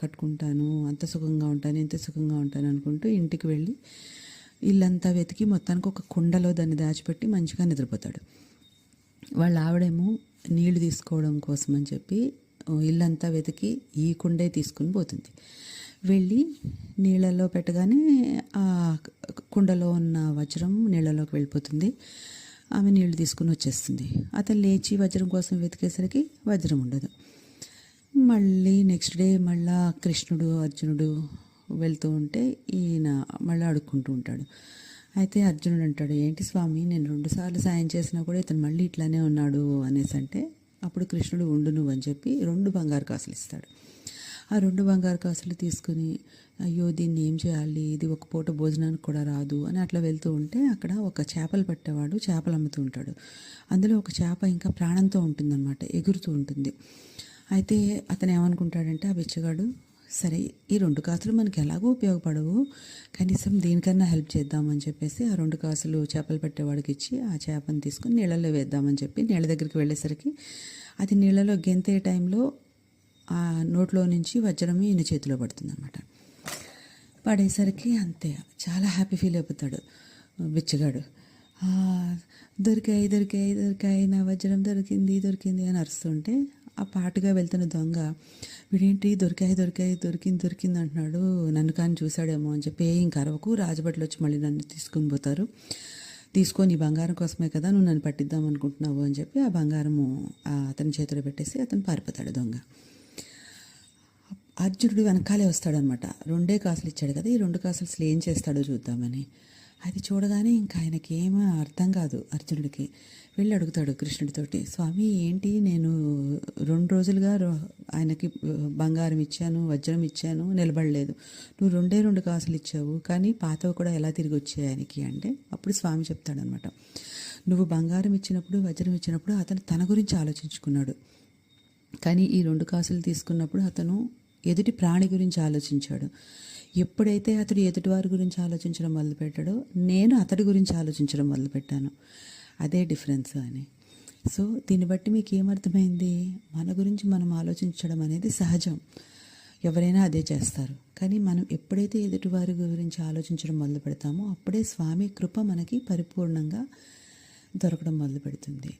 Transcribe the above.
కట్టుకుంటాను, అంత సుఖంగా ఉంటాను, ఇంత సుఖంగా ఉంటాను అనుకుంటూ ఇంటికి వెళ్ళి ఇల్లంతా వెతికి మొత్తానికి ఒక కుండలో దాన్ని దాచిపెట్టి మంచిగా నిద్రపోతాడు. వాళ్ళ ఆవిడేమో నీళ్లు తీసుకోవడం కోసం అని చెప్పి ఇల్లంతా వెతికి ఈ కుండే తీసుకుని పోతుంది. వెళ్ళి నీళ్ళలో పెట్టగానే ఆ కుండలో ఉన్న వజ్రం నీళ్ళలోకి వెళ్ళిపోతుంది. ఆమె నీళ్లు తీసుకుని వచ్చేస్తుంది. అతను లేచి వజ్రం కోసం వెతికేసరికి వజ్రం ఉండదు. మళ్ళీ నెక్స్ట్ డే మళ్ళా కృష్ణుడు అర్జునుడు వెళ్తూ ఉంటే ఈయన మళ్ళీ అడుక్కుంటూ ఉంటాడు. అయితే అర్జునుడు అంటాడు, ఏంటి స్వామి, నేను 2 సార్లు సాయం చేసినా కూడా ఇతను మళ్ళీ ఇట్లానే ఉన్నాడు అనేసి అంటే, అప్పుడు కృష్ణుడు ఉండు నువ్వు అని చెప్పి 2 బంగారు కాసులు ఇస్తాడు. ఆ 2 బంగారు కాసులు తీసుకుని అయ్యో దీన్ని ఏం చేయాలి, ఇది ఒక పూట భోజనానికి కూడా రాదు అని అట్లా వెళ్తూ ఉంటే అక్కడ ఒక చేపలు పట్టేవాడు చేపలు అమ్ముతూ ఉంటాడు. అందులో ఒక చేప ఇంకా ప్రాణంతో ఉంటుందన్నమాట, ఎగురుతూ ఉంటుంది. అయితే అతను ఏమనుకుంటాడంటే ఆ బిచ్చగాడు, సరే ఈ 2 కాసులు మనకి ఎలాగో ఉపయోగపడవు, కనీసం దీనికన్నా హెల్ప్ చేద్దామని చెప్పేసి ఆ 2 కాసులు చేపలు పట్టేవాడికి ఇచ్చి ఆ చేపను తీసుకుని నీళ్ళలో వేద్దామని చెప్పి నీళ్ళ దగ్గరికి వెళ్ళేసరికి అది నీళ్ళలో గెంతే టైంలో ఆ నోట్లో నుంచి వజ్రం ఈయన చేతిలో పడుతుంది అన్నమాట. పడేసరికి అంతే చాలా హ్యాపీ ఫీల్ అయిపోతాడు బిచ్చగాడు. దొరికాయి దొరికాయి దొరికాయి, నా వజ్రం దొరికింది దొరికింది అని అరుస్తుంటే ఆ పాటుగా వెళ్తున్న దొంగ, వీడేంటి దొరికాయి దొరికాయి దొరికింది దొరికింది అంటున్నాడు, నన్ను కానీ చూశాడేమో అని చెప్పి, ఇంకా అరవకు, రాజభట్లు వచ్చి మళ్ళీ నన్ను తీసుకొని పోతారు, తీసుకొని ఈ బంగారం కోసమే కదా నువ్వు నన్ను పట్టిద్దాం అనుకుంటున్నావు అని చెప్పి ఆ బంగారము అతని చేతిలో పెట్టేసి అతను పారిపోతాడు దొంగ. అర్జునుడు వెనకాలే వస్తాడనమాట. 2 కాసులు ఇచ్చాడు కదా, ఈ 2 కాసులు అసలు ఏం చేస్తాడో చూద్దామని. అది చూడగానే ఇంకా ఆయనకి ఏమీ అర్థం కాదు అర్జునుడికి. వెళ్ళి అడుగుతాడు కృష్ణుడితోటి, స్వామి ఏంటి, నేను 2 రోజులుగా ఆయనకి బంగారం ఇచ్చాను, వజ్రం ఇచ్చాను, నిలబడలేదు, నువ్వు 2 కాసులు ఇచ్చావు, కానీ పాతవి కూడా ఎలా తిరిగి వచ్చాయి ఆయనకి అంటే, అప్పుడు స్వామి చెప్తాడనమాట, నువ్వు బంగారం ఇచ్చినప్పుడు వజ్రం ఇచ్చినప్పుడు అతను తన గురించి ఆలోచించుకున్నాడు, కానీ ఈ 2 కాసులు తీసుకున్నప్పుడు అతను ఎదుటి ప్రాణి గురించి ఆలోచించాడు. ఎప్పుడైతే అతడు ఎదుటివారి గురించి ఆలోచించడం మొదలుపెట్టాడో నేను అతడి గురించి ఆలోచించడం మొదలుపెట్టాను, అదే డిఫరెన్స్ అని. సో దీన్ని బట్టి మీకు ఏమర్థమైంది, మన గురించి మనం ఆలోచించడం అనేది సహజం, ఎవరైనా అదే చేస్తారు. కానీ మనం ఎప్పుడైతే ఎదుటివారి గురించి ఆలోచించడం మొదలు పెడతామో అప్పుడే స్వామి కృప మనకి పరిపూర్ణంగా దొరకడం మొదలు పెడుతుంది.